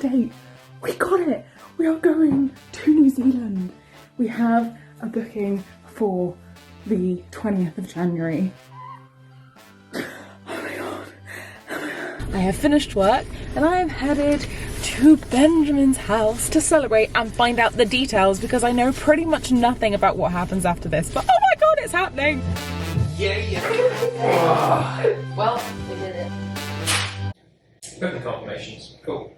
date. We got it. We are going to New Zealand. We have a booking for the 20th of January. Oh my god. I have finished work and I am headed to Benjamin's house to celebrate and find out the details because I know pretty much nothing about what happens after this. But oh my god, it's happening! Yeah. Well, we did it. Booking confirmations. Cool.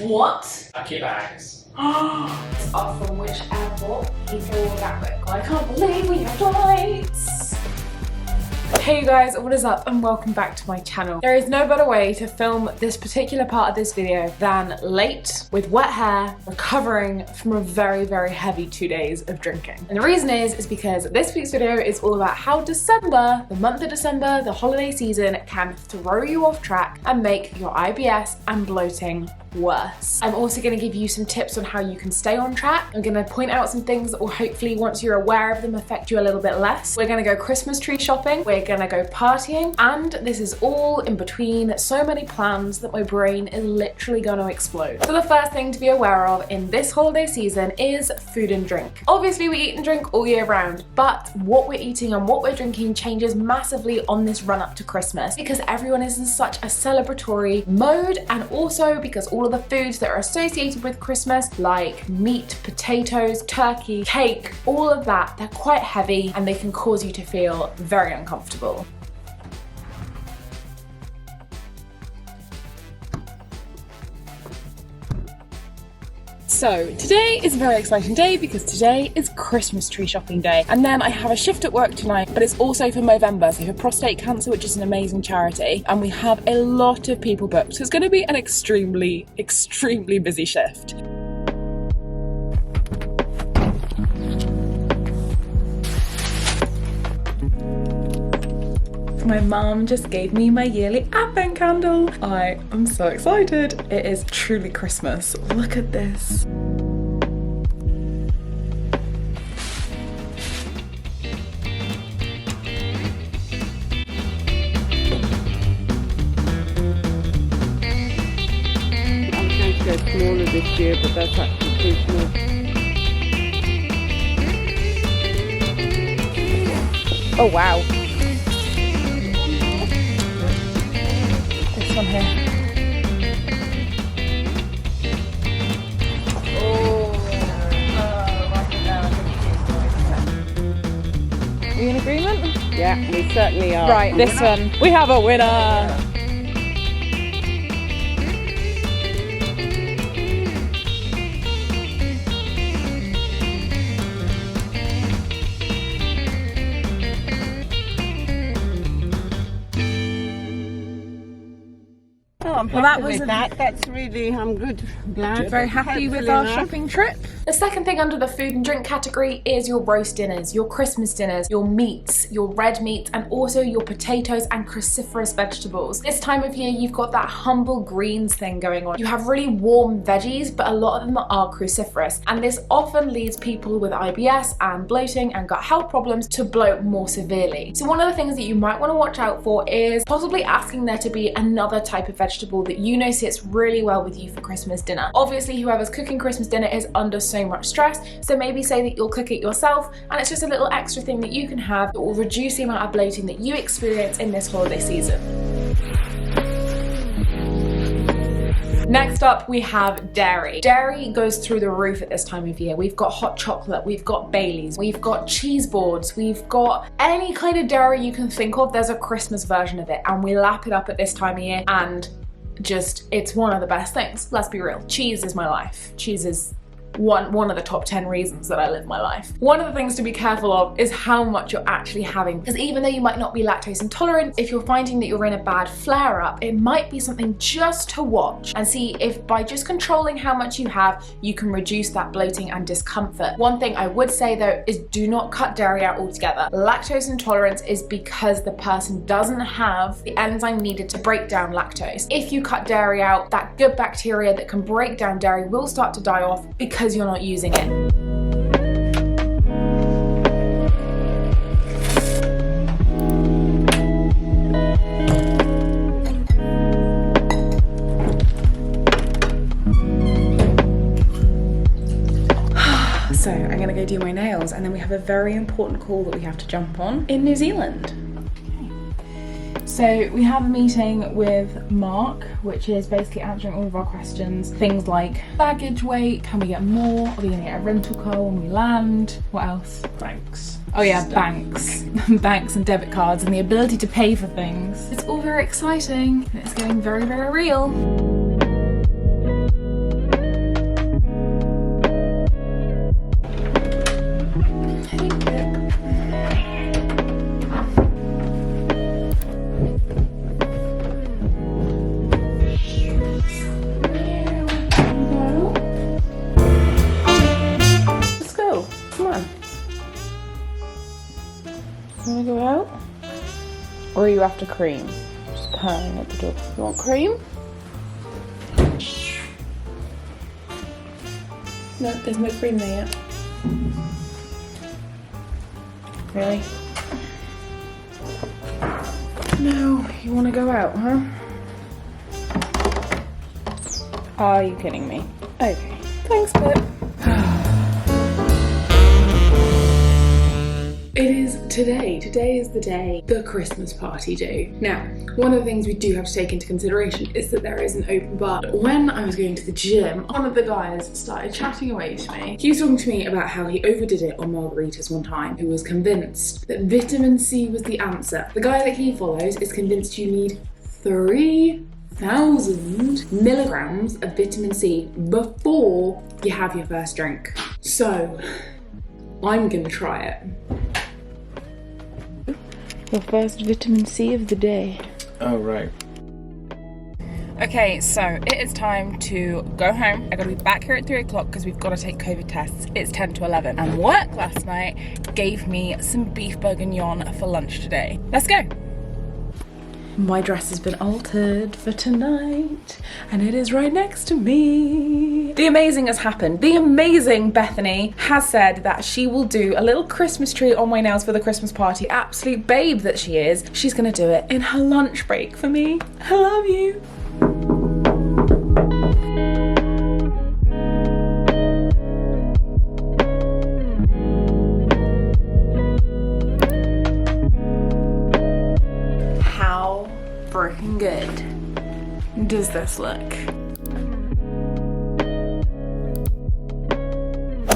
What? Pack your bags. Off from which airport? Heathrow or Gatwick? I can't believe we have flights! Hey you guys, what is up and welcome back to my channel. There is no better way to film this particular part of this video than late, with wet hair, recovering from a very, very heavy 2 days of drinking. And the reason is because this week's video is all about how December, the month of December, the holiday season, can throw you off track and make your IBS and bloating worse. I'm also going to give you some tips on how you can stay on track. I'm going to point out some things that will hopefully, once you're aware of them, affect you a little bit less. We're going to go Christmas tree shopping, we're going to go partying, and this is all in between so many plans that my brain is literally going to explode. So the first thing to be aware of in this holiday season is food and drink. Obviously we eat and drink all year round, but what we're eating and what we're drinking changes massively on this run up to Christmas because everyone is in such a celebratory mode, and also because all of the foods that are associated with Christmas, like meat, potatoes, turkey, cake, all of that, they're quite heavy and they can cause you to feel very uncomfortable. So today is a very exciting day because today is Christmas tree shopping day, and then I have a shift at work tonight, but it's also for Movember, so for prostate cancer, which is an amazing charity, and we have a lot of people booked, so it's going to be an extremely busy shift. My mum just gave me my yearly advent candle. I am so excited. It is truly Christmas. Look at this. I'm trying to go smaller this year, but that's actually too small. Oh wow. This one here. Are you in agreement? Yeah, we certainly are. Right, this one. We have a winner. Well, that was that's really, I'm good. Glad. Very happy with our shopping trip. The second thing under the food and drink category is your roast dinners, your Christmas dinners, your meats, your red meat, and also your potatoes and cruciferous vegetables. This time of year, you've got that humble greens thing going on. You have really warm veggies, but a lot of them are cruciferous, and this often leads people with IBS and bloating and gut health problems to bloat more severely. So one of the things that you might want to watch out for is possibly asking there to be another type of vegetable that you know sits really well with you for Christmas dinner. Obviously, whoever's cooking Christmas dinner is under so much stress, so maybe say that you'll cook it yourself, and it's just a little extra thing that you can have that will reduce the amount of bloating that you experience in this holiday season. Next up, we have dairy. Dairy goes through the roof at this time of year. We've got hot chocolate, we've got Baileys, we've got cheese boards, we've got any kind of dairy you can think of. There's a Christmas version of it, and we lap it up at this time of year, and just, it's one of the best things. Let's be real. Cheese is my life. Cheese is one of the top 10 reasons that I live my life. One of the things to be careful of is how much you're actually having, because even though you might not be lactose intolerant, if you're finding that you're in a bad flare up, it might be something just to watch and see if by just controlling how much you have, you can reduce that bloating and discomfort. One thing I would say though is do not cut dairy out altogether. Lactose intolerance is because the person doesn't have the enzyme needed to break down lactose. If you cut dairy out, that good bacteria that can break down dairy will start to die off because you're not using it. go do my nails, and then we have a very important call that we have to jump on in New Zealand. So we have a meeting with Mark, which is basically answering all of our questions. Things like baggage weight, can we get more? Are we gonna get a rental car when we land? What else? Thanks. Oh yeah, banks. Banks and debit cards and the ability to pay for things. It's all very exciting and it's getting very, very real. Wanna go out? Or are you after cream? Just purring at the door. You want cream? No, there's no cream there yet. Really? No, you wanna go out, huh? Are you kidding me? Okay, thanks, Pip. It is today. Today is the day the Christmas party do. Now, one of the things we do have to take into consideration is that there is an open bar. When I was going to the gym, one of the guys started chatting away to me. He was talking to me about how he overdid it on margaritas one time, who was convinced that vitamin C was the answer. The guy that he follows is convinced you need 3,000 milligrams of vitamin C before you have your first drink. So, I'm gonna try it. The first vitamin C of the day. Oh, right. Okay, so it is time to go home. I gotta be back here at 3 o'clock because we've got to take COVID tests. It's 10 to 11. And work last night gave me some beef bourguignon for lunch today. Let's go. My dress has been altered for tonight, and it is right next to me. The amazing has happened. The amazing Bethany has said that she will do a little Christmas tree on my nails for the Christmas party. Absolute babe that she is. She's gonna do it in her lunch break for me. I love you. Freaking good does this look?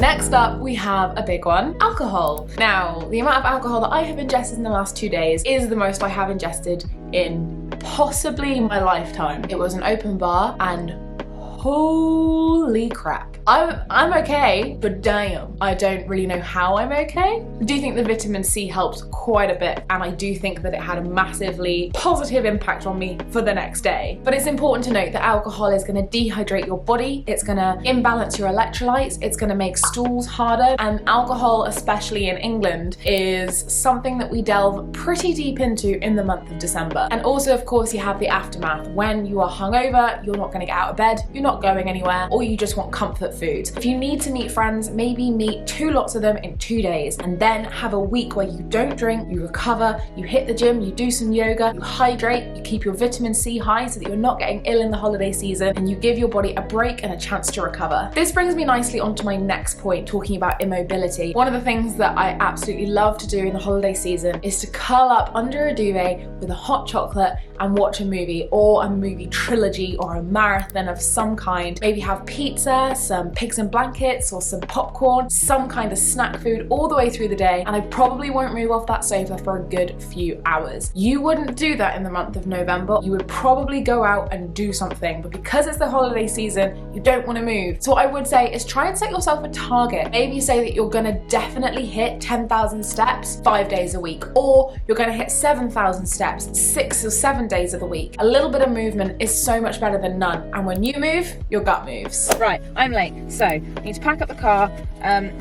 Next up, we have a big one, alcohol. Now, the amount of alcohol that I have ingested in the last 2 days is the most I have ingested in possibly my lifetime. It was an open bar and holy crap. I'm okay, but damn, I don't really know how I'm okay. I do think the vitamin C helped quite a bit, and I do think that it had a massively positive impact on me for the next day. But it's important to note that alcohol is gonna dehydrate your body, it's gonna imbalance your electrolytes, it's gonna make stools harder, and alcohol, especially in England, is something that we delve pretty deep into in the month of December. And also, of course, you have the aftermath. When you are hungover, you're not gonna get out of bed, you're not going anywhere, or you just want comfort food. If you need to meet friends, maybe meet 2 lots of them in 2 days, and then have a week where you don't drink, you recover, you hit the gym, you do some yoga, you hydrate, you keep your vitamin C high so that you're not getting ill in the holiday season, and you give your body a break and a chance to recover. This brings me nicely onto my next point, talking about immobility. One of the things that I absolutely love to do in the holiday season is to curl up under a duvet with a hot chocolate and watch a movie, or a movie trilogy, or a marathon of some kind. Maybe have pizza, some pigs in blankets, or some popcorn, some kind of snack food all the way through the day, and I probably won't move off that sofa for a good few hours. You wouldn't do that in the month of November. You would probably go out and do something, but because it's the holiday season, you don't want to move. So what I would say is try and set yourself a target. Maybe say that you're gonna definitely hit 10,000 steps 5 days a week, or you're gonna hit 7,000 steps 6 or 7 days of the week. A little bit of movement is so much better than none, and when you move, your gut moves. Right, I'm late, so I need to pack up the car,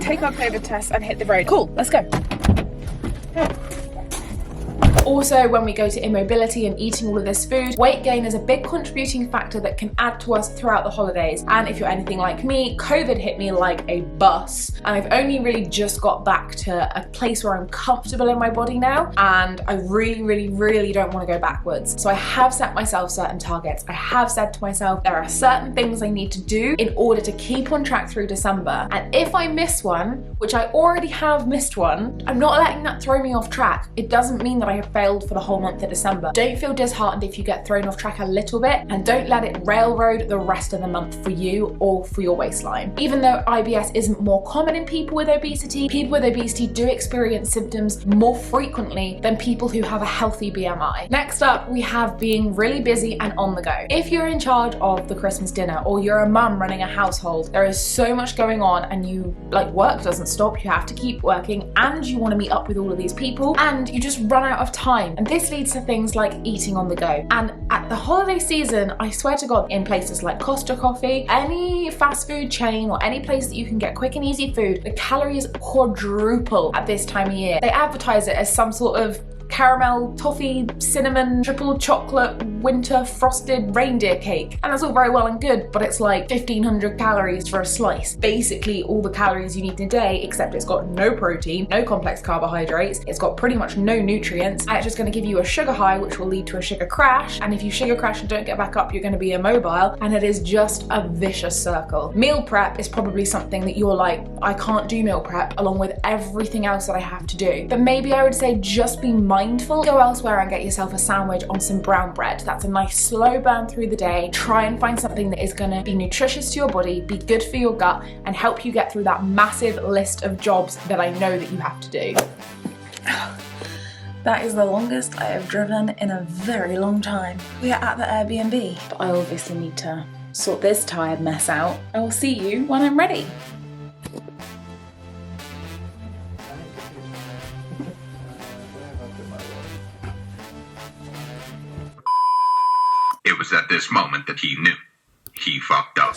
take our COVID test and hit the road. Cool, let's go. Also, when we go to Immobility and eating all of this food, weight gain is a big contributing factor that can add to us throughout the holidays. And if you're anything like me, COVID hit me like a bus. And I've only really just got back to a place where I'm comfortable in my body now. And I really don't want to go backwards. So I have set myself certain targets. I have said to myself, there are certain things I need to do in order to keep on track through December. And if I miss one, which I already have missed one, I'm not letting that throw me off track. It doesn't mean that I have failed for the whole month of December. Don't feel disheartened if you get thrown off track a little bit, and don't let it railroad the rest of the month for you or for your waistline. Even though IBS isn't more common in people with obesity do experience symptoms more frequently than people who have a healthy BMI. Next up, we have being really busy and on the go. If you're in charge of the Christmas dinner or you're a mum running a household, there is so much going on and work doesn't stop, you have to keep working and you want to meet up with all of these people and you just run out of time. And this leads to things like eating on the go. And at the holiday season, I swear to God, in places like Costa Coffee, any fast food chain or any place that you can get quick and easy food, the calories quadruple at this time of year. They advertise it as some sort of caramel, toffee, cinnamon, triple chocolate, winter frosted reindeer cake. And that's all very well and good, but it's like 1,500 calories for a slice. Basically all the calories you need in a day, except it's got no protein, no complex carbohydrates, it's got pretty much no nutrients, and it's just gonna give you a sugar high, which will lead to a sugar crash. And if you sugar crash and don't get back up, you're gonna be immobile, and it is just a vicious circle. Meal prep is probably something that you're like, I can't do meal prep along with everything else that I have to do. But maybe I would say just be mindful. Go elsewhere and get yourself a sandwich on some brown bread. That's a nice slow burn through the day. Try and find something that is gonna be nutritious to your body, be good for your gut, and help you get through that massive list of jobs that I know that you have to do. That is the longest I have driven in a very long time. We are at the Airbnb, but I obviously need to sort this tired mess out. I will see you when I'm ready. It was at this moment that he knew. He fucked up.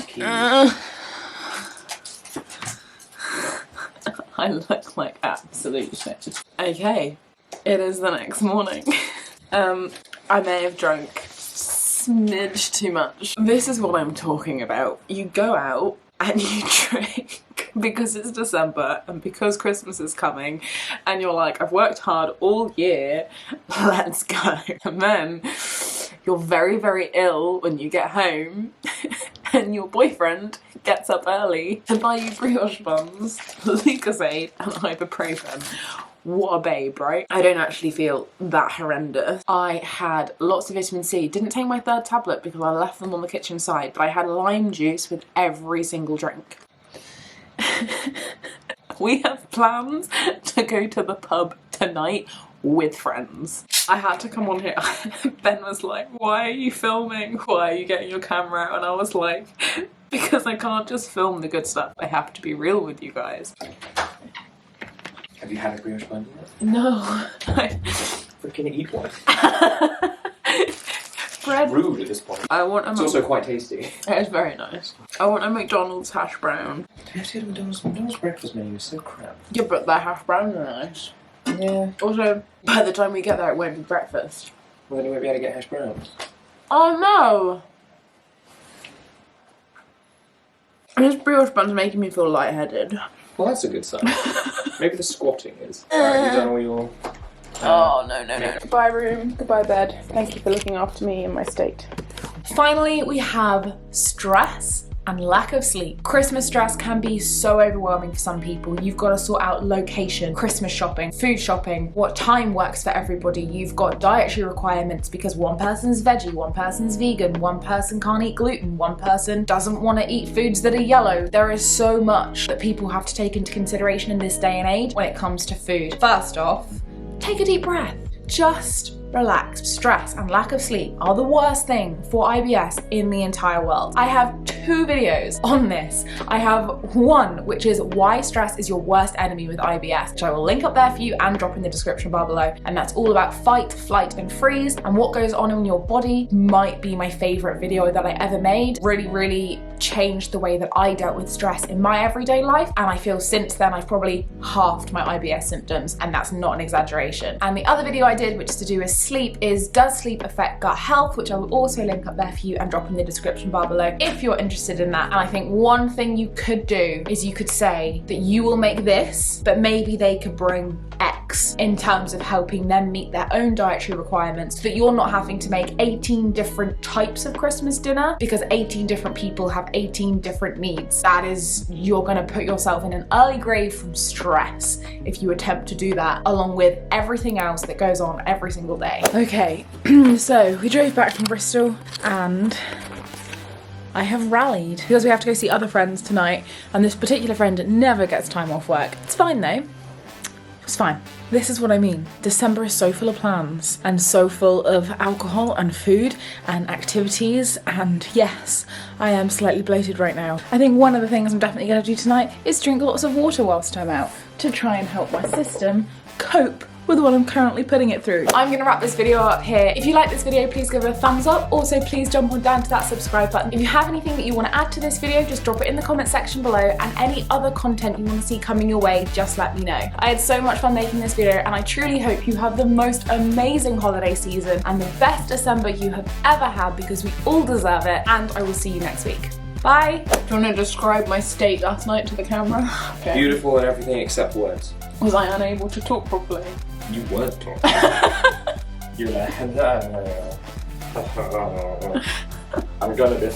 I look like absolute shit. Okay, it is the next morning. I may have drunk smidge too much. This is what I'm talking about. You go out and you drink because it's December and because Christmas is coming and you're like, I've worked hard all year, let's go. And then you're very ill when you get home and your boyfriend gets up early to buy you brioche buns, Lucozade and ibuprofen. What a babe, right? I don't actually feel that horrendous. I had lots of vitamin C. Didn't take my third tablet because I left them on the kitchen side, but I had lime juice with every single drink. We have plans to go to the pub tonight with friends. I had to come on here. Ben was like, why are you filming? Why are you getting your camera out? And I was like, because I can't just film the good stuff. I have to be real with you guys. Have you had a brioche bun yet? No. Freaking eat one. Bread. Rude at this point. I want a It's also quite tasty. It is very nice. I want a McDonald's hash brown. You have to get McDonald's breakfast menu is so crap. Yeah, but their hash browns are nice. Yeah. Also, by the time we get there, it won't be breakfast. Well, then you won't be able to get hash browns. Oh no! This brioche bun's making me feel lightheaded. Well, that's a good sign. Maybe the squatting is. Alright, you done all your... Oh, no. Goodbye room, goodbye bed. Thank you for looking after me in my state. Finally, we have stress and lack of sleep. Christmas stress can be so overwhelming for some people. You've got to sort out location, Christmas shopping, food shopping, what time works for everybody. You've got dietary requirements because one person's veggie, one person's vegan, one person can't eat gluten, one person doesn't want to eat foods that are yellow. There is so much that people have to take into consideration in this day and age when it comes to food. First off, take a deep breath. Just relaxed, stress and lack of sleep are the worst thing for IBS in the entire world. I have 2 videos on this. I have one which is why stress is your worst enemy with IBS, which I will link up there for you and drop in the description bar below, and that's all about fight, flight and freeze and what goes on in your body. Might be my favorite video that I ever made. Really changed the way that I dealt with stress in my everyday life, and I feel since then I've probably halved my IBS symptoms, and that's not an exaggeration. And the other video I did, which is to do with sleep, is does sleep affect gut health, which I will also link up there for you and drop in the description bar below if you're interested in that. And I think one thing you could do is you could say that you will make this, but maybe they could bring X in terms of helping them meet their own dietary requirements, so that you're not having to make 18 different types of Christmas dinner because 18 different people have 18 different needs. That is, you're gonna put yourself in an early grave from stress if you attempt to do that, along with everything else that goes on every single day. Okay, so we drove back from Bristol and I have rallied because we have to go see other friends tonight, and this particular friend never gets time off work. It's fine though. It's fine. This is what I mean. December is so full of plans and so full of alcohol and food and activities, and yes, I am slightly bloated right now. I think one of the things I'm definitely going to do tonight is drink lots of water whilst I'm out to try and help my system cope with what I'm currently putting it through. I'm gonna wrap this video up here. If you like this video, please give it a thumbs up. Also, please jump on down to that subscribe button. If you have anything that you want to add to this video, just drop it in the comment section below, and any other content you want to see coming your way, just let me know. I had so much fun making this video, and I truly hope you have the most amazing holiday season and the best December you have ever had, because we all deserve it, and I will see you next week. Bye! Do you want to describe my state last night to the camera? Okay. Beautiful and everything except words. Was I unable to talk properly? You weren't talking. You're like, hello. I'm gonna be